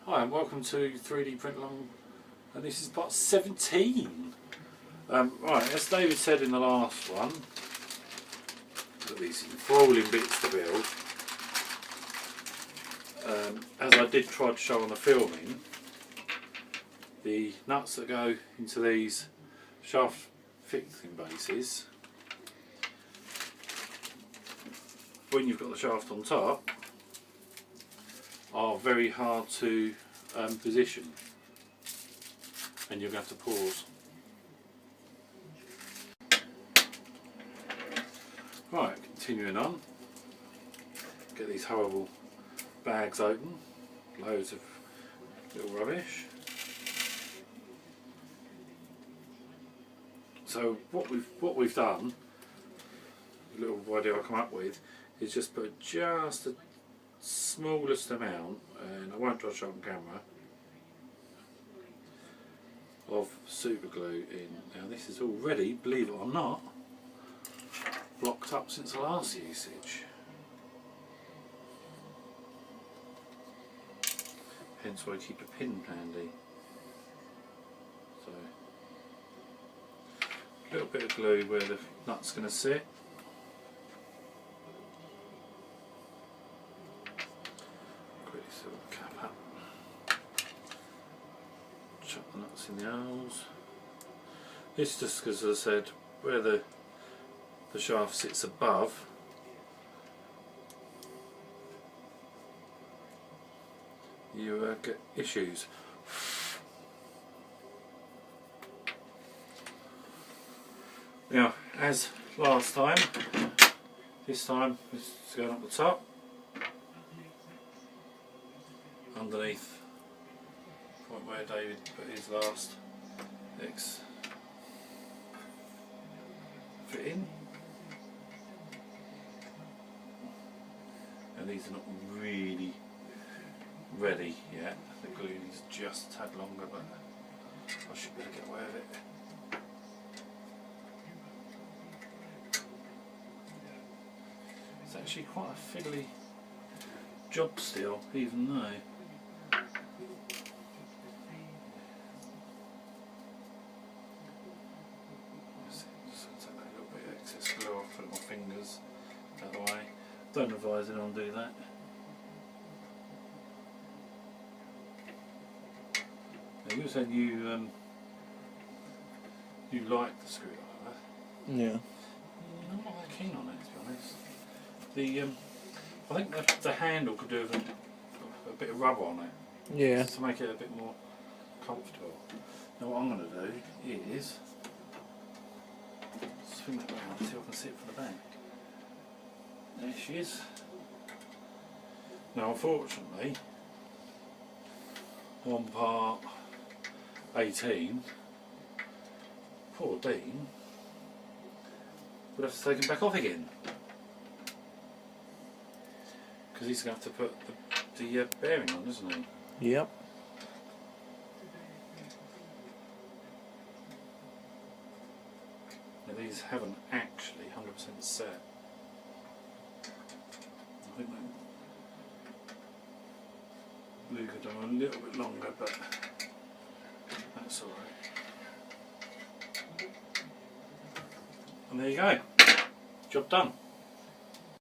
Hi and welcome to 3D Print Along, and this is part 17. Right, as David said in the last one, that these enthralling bits to build. As I did try to show on the filming, the nuts that go into these shaft fixing bases, when you've got the shaft on top, are very hard to position, and you're going to have to pause. Right, continuing on, get these horrible bags open, loads of little rubbish. So what we've done, the little idea I come up with, is just put just a smallest amount, and I won't try to show on camera, of super glue in. Now this is already, believe it or not, blocked up since the last usage. Hence why I keep a pin handy. So, a little bit of glue where the nut's going to sit. Quickly sort of cap up. Chuck the nuts in the holes. This just because, as I said, where the shaft sits above, you get issues. Now, as last time, this time it's going up the top, underneath point where David put his last X fit in. And these are not really ready yet. The glue is just a tad longer, but I should be able to get away with it. It's actually quite a fiddly job still, even though just take that little bit of excess glue off, put my fingers out of the way. Don't advise anyone to do that. Now you said you like the screw like that. Yeah. I'm not that keen on it, to be honest. I think the handle could do with a bit of rubber on it. Yeah. Just to make it a bit more comfortable. Now what I'm going to do is swing that round and see if I can see it from the back. There she is. Now unfortunately, on part 18, poor Dean would have to take him back off again, because he's going to have to put the bearing on, isn't he? Yep. Now these haven't actually 100% set. I think that glue could have done a little bit longer, but that's alright. And there you go, job done.